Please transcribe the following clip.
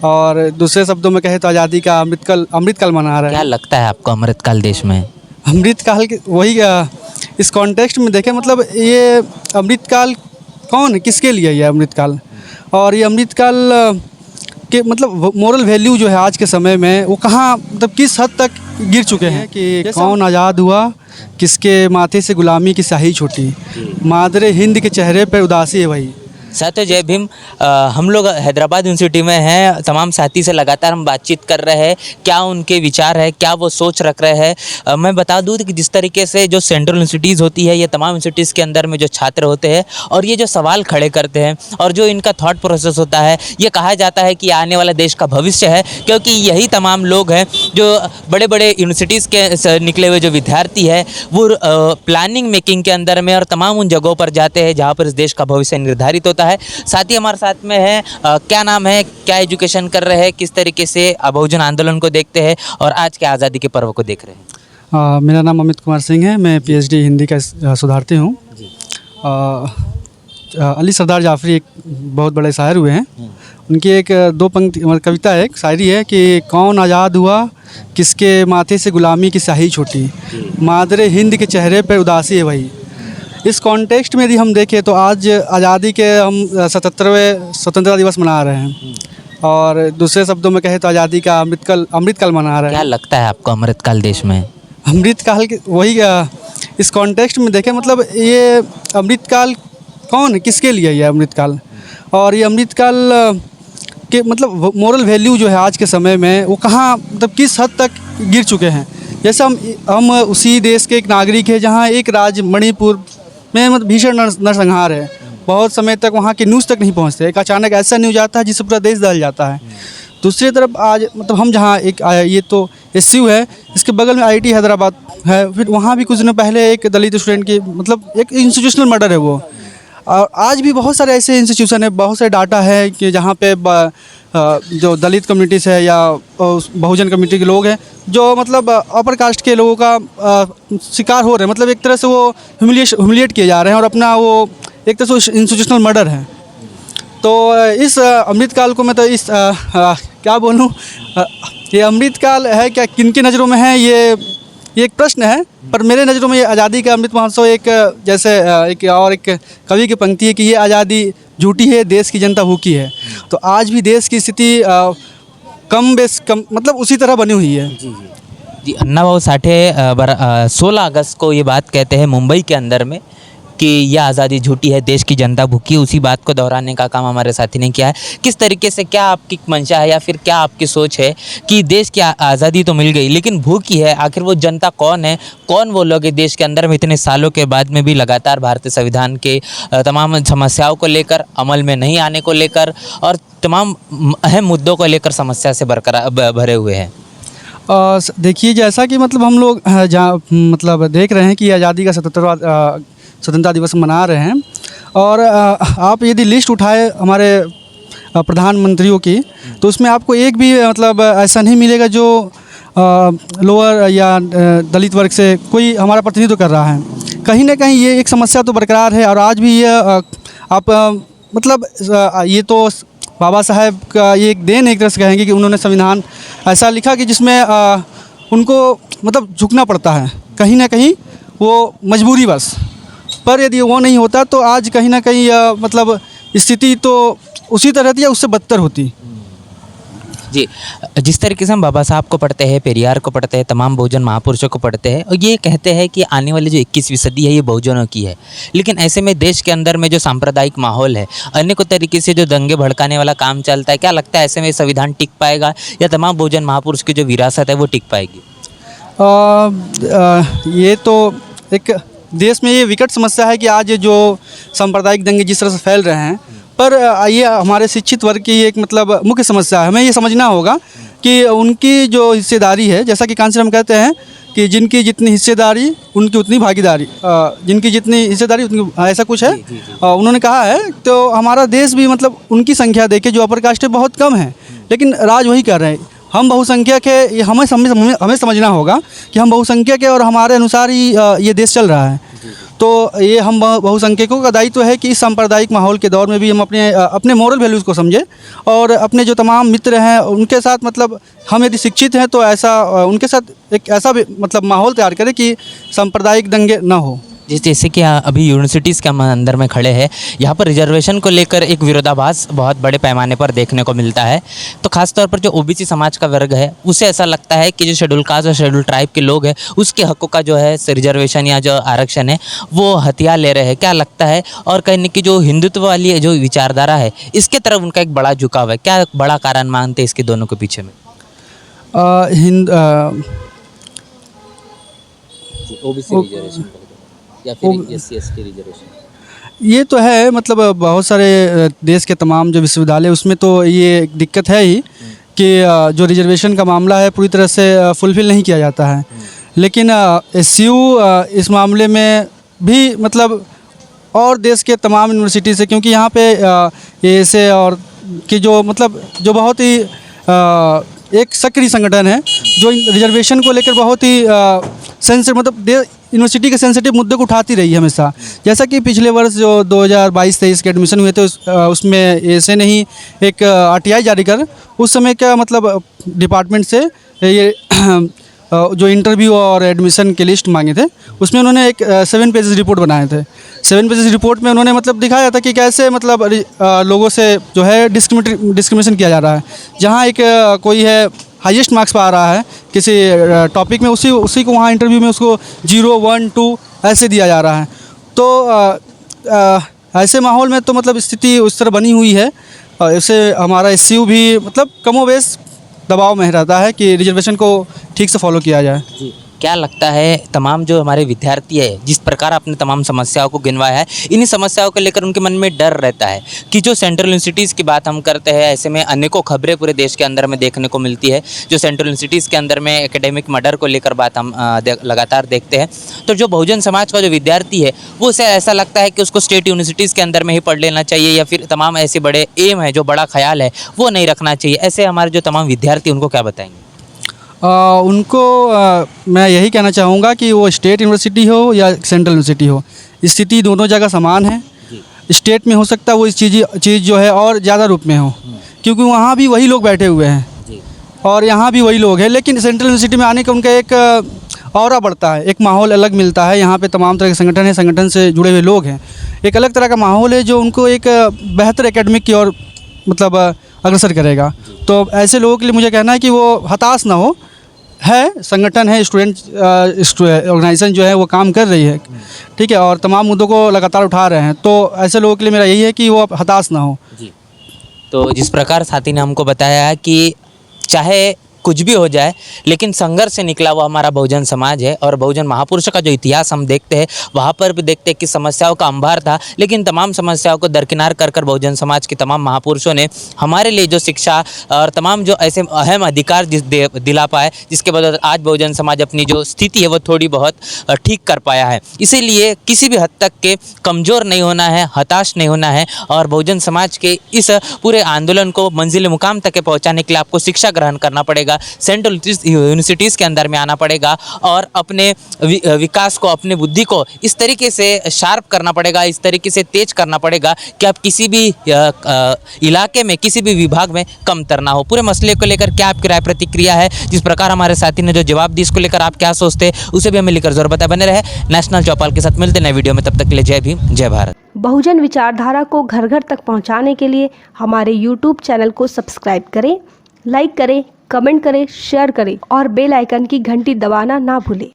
और दूसरे शब्दों में कहे तो आज़ादी का अमृतकाल मना रहे क्या हैं। लगता है आपको अमृतकाल देश में? अमृतकाल के वही इस कॉन्टेक्स्ट में देखें, मतलब ये अमृतकाल कौन है, किसके लिए ये अमृतकाल, और ये अमृतकाल के मतलब मोरल वैल्यू जो है आज के समय में वो कहाँ, मतलब किस हद तक गिर चुके हैं कि कौन आज़ाद हुआ, किसके माथे से गुलामी की स्याही छूटी, मादरे हिंद के चेहरे पर उदासी है वही। साथियों जय भीम। हम लोग हैदराबाद यूनिवर्सिटी में हैं, तमाम साथी से लगातार हम बातचीत कर रहे हैं, क्या उनके विचार है, क्या वो सोच रख रहे हैं। मैं बता दूं कि जिस तरीके से जो सेंट्रल यूनिवर्सिटीज़ होती है, ये तमाम यूनिवर्सिटीज़ के अंदर में जो छात्र होते हैं और ये जो सवाल खड़े करते हैं और जो इनका थॉट प्रोसेस होता है, ये कहा जाता है कि आने वाला देश का भविष्य है, क्योंकि यही तमाम लोग हैं जो बड़े बड़े यूनिवर्सिटीज़ के निकले हुए जो विद्यार्थी है वो प्लानिंग मेकिंग के अंदर में और तमाम उन जगहों पर जाते हैं जहाँ पर इस देश का भविष्य निर्धारित होता है। साथी हमारे साथ में है, क्या नाम है, क्या एजुकेशन कर रहे हैं, किस तरीके से बहुजन आंदोलन को देखते हैं और आज के आज़ादी के पर्व को देख रहे हैं? मेरा नाम अमित कुमार सिंह है, मैं पीएचडी हिंदी का शोधार्थी हूँ। अली सरदार जाफरी एक बहुत बड़े शायर हुए हैं, उनकी एक दो पंक्ति मतलब कविता है, एक शायरी है कि कौन आज़ाद हुआ, किसके माथे से गुलामी की स्याही छूटी, मादरे हिंद के चेहरे पर उदासी है वही। इस कॉन्टेक्स्ट में यदि हम देखें तो आज आज़ादी के हम 77वें स्वतंत्रता दिवस मना रहे हैं, और दूसरे शब्दों में कहे तो आज़ादी का अमृतकाल मना रहे क्या हैं। लगता है आपको अमृतकाल देश में? अमृतकाल के वही इस कॉन्टेक्स्ट में देखें, मतलब ये अमृतकाल कौन है, किसके लिए ये अमृतकाल, और ये अमृतकाल के मतलब मोरल वैल्यू जो है आज के समय में वो कहाँ, मतलब किस हद तक गिर चुके हैं। जैसे हम उसी देश के एक नागरिक हैं जहाँ एक राज्य मणिपुर में मतलब भीषण नरसंहार है, बहुत समय तक वहाँ की न्यूज़ तक नहीं पहुँचते, एक अचानक ऐसा न्यूज़ आता है जिससे पूरा देश दहल जाता है। दूसरी तरफ आज मतलब हम जहाँ एक ये तो एसयू है, इसके बगल में आईआईटी हैदराबाद है, फिर वहाँ भी कुछ दिनों पहले एक दलित स्टूडेंट की मतलब एक इंस्टीट्यूशनल मर्डर है वो। और आज भी बहुत सारे ऐसे इंस्टीट्यूशन है, बहुत सारे डाटा है कि जहाँ पे जो दलित कम्युनिटीज़ है या बहुजन कम्युनिटी के लोग हैं जो मतलब अपर कास्ट के लोगों का शिकार हो रहे हैं, मतलब एक तरह से वो ह्यूमिलिएट किए जा रहे हैं और अपना वो एक तरह से इंस्टीट्यूशनल मर्डर है। तो इस अमृतकाल को मैं तो इस क्या बोलूँ, ये अमृतकाल है क्या, किन की नज़रों में है ये एक प्रश्न है, पर मेरे नज़रों में ये आज़ादी का अमृत महोत्सव एक जैसे एक कवि की पंक्ति है कि ये आज़ादी झूठी है, देश की जनता भूखी है। तो आज भी देश की स्थिति कम मतलब उसी तरह बनी हुई है। जी अन्ना भाऊ साठे 16 अगस्त को ये बात कहते हैं मुंबई के अंदर में कि यह आज़ादी झूठी है, देश की जनता भूखी। उसी बात को दोहराने का काम हमारे साथी ने किया है। किस तरीके से, क्या आपकी मंशा है या फिर क्या आपकी सोच है कि देश की आज़ादी तो मिल गई लेकिन भूखी है, आखिर वो जनता कौन है, कौन वो लोग हैं देश के अंदर में इतने सालों के बाद में भी लगातार भारतीय संविधान के तमाम समस्याओं को लेकर, अमल में नहीं आने को लेकर और तमाम अहम मुद्दों को लेकर समस्या से बरकरार भरे हुए हैं? देखिए, जैसा कि मतलब हम लोग जहाँ मतलब देख रहे हैं कि आज़ादी का स्वतंत्रता दिवस मना रहे हैं, और आप यदि लिस्ट उठाए हमारे प्रधानमंत्रियों की तो उसमें आपको एक भी मतलब ऐसा नहीं मिलेगा जो लोअर या दलित वर्ग से कोई हमारा प्रतिनिधित्व कर रहा है। कहीं ना कहीं ये एक समस्या तो बरकरार है, और आज भी ये आप मतलब ये तो बाबा साहेब का ये एक देन एक तरह से कहेंगे कि उन्होंने संविधान ऐसा लिखा कि जिसमें उनको मतलब झुकना पड़ता है, कहीं ना कहीं वो मजबूरी बस। पर यदि वो नहीं होता तो आज कहीं ना कहीं मतलब स्थिति तो उसी तरह थी या उससे बदतर होती। जी, जिस तरीके से हम बाबा साहब को पढ़ते हैं, पेरियार को पढ़ते हैं, तमाम बहुजन महापुरुषों को पढ़ते हैं और ये कहते हैं कि आने वाली जो 21वीं सदी है ये बहुजनों की है, लेकिन ऐसे में देश के अंदर में जो सांप्रदायिक माहौल है, अनेकों तरीके से जो दंगे भड़काने वाला काम चलता है, क्या लगता है ऐसे में संविधान टिक पाएगा या तमाम बहुजन महापुरुष की जो विरासत है वो टिक पाएगी? ये तो एक देश में ये विकट समस्या है कि आज जो सांप्रदायिक दंगे जिस तरह से फैल रहे हैं, पर ये हमारे शिक्षित वर्ग की एक मतलब मुख्य समस्या है। हमें ये समझना होगा कि उनकी जो हिस्सेदारी है, जैसा कि कांसी राम कहते हैं कि जिनकी जितनी हिस्सेदारी उनकी उतनी भागीदारी, जिनकी जितनी हिस्सेदारी उतनी, ऐसा कुछ है। उन्होंने कहा है, तो हमारा देश भी मतलब उनकी संख्या देखे जो अपर कास्ट है बहुत कम है, लेकिन राज वही कर रहे हैं। हम बहुसंख्यक है, ये हमें समझना होगा कि हम बहुसंख्यक है और हमारे अनुसार ही ये देश चल रहा है। तो ये हम बहुसंख्यकों का दायित्व है कि इस सांप्रदायिक माहौल के दौर में भी हम अपने मोरल वैल्यूज़ को समझें और अपने जो तमाम मित्र हैं उनके साथ मतलब हम यदि शिक्षित हैं तो ऐसा उनके साथ एक ऐसा मतलब माहौल तैयार करें कि सांप्रदायिक दंगे ना हो। जैसे कि अभी यूनिवर्सिटीज़ के हम अंदर में खड़े हैं, यहाँ पर रिजर्वेशन को लेकर एक विरोधाभास बहुत बड़े पैमाने पर देखने को मिलता है। तो खासतौर पर जो ओबीसी समाज का वर्ग है उसे ऐसा लगता है कि जो शेड्यूल कास्ट और शेड्यूल ट्राइब के लोग हैं उसके हकों का जो है रिजर्वेशन या जो आरक्षण है वो हथिया ले रहे हैं, क्या लगता है? और कहने की जो हिंदुत्व वाली जो विचारधारा है इसके तरफ उनका एक बड़ा झुकाव है, क्या बड़ा कारण मानते हैं इसके दोनों के पीछे में? ओबीसी रिजर्वेशन या फिर एससी एसटी रिजर्वेशन? ये तो है मतलब बहुत सारे देश के तमाम जो विश्वविद्यालय उसमें तो ये दिक्कत है ही कि जो रिजर्वेशन का मामला है पूरी तरह से फुलफ़िल नहीं किया जाता है। लेकिन एसयू इस मामले में भी मतलब और देश के तमाम यूनिवर्सिटी से, क्योंकि यहाँ पे ऐसे और कि जो मतलब जो बहुत ही एक सक्रिय संगठन है जो रिजर्वेशन को लेकर बहुत ही सेंसिटिव मतलब यूनिवर्सिटी के सेंसिटिव मुद्दे को उठाती रही है हमेशा। जैसा कि पिछले वर्ष जो 2022-23 के एडमिशन हुए थे उसमें ऐसे नहीं एक आरटीआई जारी कर उस समय क्या मतलब डिपार्टमेंट से ये जो इंटरव्यू और एडमिशन के लिस्ट मांगे थे उसमें उन्होंने एक 7 पेजेस रिपोर्ट बनाए थे। 7 पेजेस रिपोर्ट में उन्होंने मतलब दिखाया था कि कैसे मतलब लोगों से जो है डिस्क्रिमिनेशन किया जा रहा है। जहाँ एक कोई है हाईएस्ट मार्क्स पा रहा है किसी टॉपिक में उसी को वहाँ इंटरव्यू में उसको 0, 1, 2 ऐसे दिया जा रहा है। तो ऐसे माहौल में तो मतलब स्थिति उस तरह बनी हुई है। इससे हमारा एसयू भी मतलब कमोबेश दबाव में रहता है कि रिजर्वेशन को ठीक से फॉलो किया जाए। जी, क्या लगता है तमाम जो हमारे विद्यार्थी है जिस प्रकार आपने तमाम समस्याओं को गिनवाया है, इन्हीं समस्याओं को लेकर उनके मन में डर रहता है कि जो सेंट्रल यूनिवर्सिटीज़ की बात हम करते हैं, ऐसे में अनेकों खबरें पूरे देश के अंदर में देखने को मिलती है जो सेंट्रल यूनिवर्सिटीज़ के अंदर में एकेडमिक मर्डर को लेकर बात हम लगातार देखते हैं। तो जो बहुजन समाज का जो विद्यार्थी है वो उसे ऐसा लगता है कि उसको स्टेट यूनिवर्सिटीज़ के अंदर में ही पढ़ लेना चाहिए या फिर तमाम ऐसे बड़े एम है जो बड़ा ख्याल है वो नहीं रखना चाहिए। ऐसे हमारे जो तमाम विद्यार्थी उनको क्या बताएंगे? उनको मैं यही कहना चाहूँगा कि वो स्टेट यूनिवर्सिटी हो या सेंट्रल यूनिवर्सिटी हो, स्थिति दोनों जगह समान है। स्टेट में हो सकता है वो इस चीज़ जो है और ज़्यादा रूप में हो क्योंकि वहाँ भी वही लोग बैठे हुए हैं और यहाँ भी वही लोग हैं। लेकिन सेंट्रल यूनिवर्सिटी में आने का उनका एक ऑरा बढ़ता है, एक माहौल अलग मिलता है। यहाँ पे तमाम तरह के संगठन हैं, संगठन से जुड़े हुए लोग हैं, एक अलग तरह का माहौल है जो उनको एक बेहतर एकेडमिक की ओर मतलब अग्रसर करेगा। तो ऐसे लोगों के लिए मुझे कहना है कि वो हताश ना हो। है संगठन है, स्टूडेंट ऑर्गेनाइजेशन जो है वो काम कर रही है, ठीक है, और तमाम मुद्दों को लगातार उठा रहे हैं। तो ऐसे लोगों के लिए मेरा यही है कि वो हताश ना हो। जी, तो जिस प्रकार साथी ने हमको बताया है कि चाहे कुछ भी हो जाए लेकिन संघर्ष से निकला हुआ हमारा बहुजन समाज है और बहुजन महापुरुषों का जो इतिहास हम देखते हैं वहाँ पर भी देखते हैं कि समस्याओं का अंबार था, लेकिन तमाम समस्याओं को दरकिनार कर बहुजन समाज के तमाम महापुरुषों ने हमारे लिए जो शिक्षा और तमाम जो ऐसे अहम अधिकार दिला पाए जिसके बदौलत आज बहुजन समाज अपनी जो स्थिति है वो थोड़ी बहुत ठीक कर पाया है। इसीलिए किसी भी हद तक के कमज़ोर नहीं होना है, हताश नहीं होना है और बहुजन समाज के इस पूरे आंदोलन को मंजिल मुकाम तक पहुँचाने के लिए आपको शिक्षा ग्रहण करना पड़ेगा, सेंट्रल यूनिवर्सिटीज़ के अंदर में आना पड़ेगा और अपने विकास को, अपने बुद्धि को इस तरीके से शार्प करना पड़ेगा, इस तरीके से तेज करना पड़ेगा कि आप किसी भी इलाके में, किसी भी विभाग में कमतर ना हो। पूरे मसले को लेकर क्या आपकी राय प्रतिक्रिया है? जिस प्रकार हमारे साथी ने जो जवाब दी इसको लेकर आप क्या सोचते हैं उसे भी हमें लिखकर जरूर बताएं। बने रहे नेशनल चौपाल के साथ, मिलते नए वीडियो में, तब तक के लिए जय भीम, जय भारत। बहुजन विचारधारा को घर घर तक पहुंचाने के लिए हमारे YouTube चैनल को सब्सक्राइब करें, लाइक करें, कमेंट करें, शेयर करें और बेल आइकन की घंटी दबाना ना भूलें।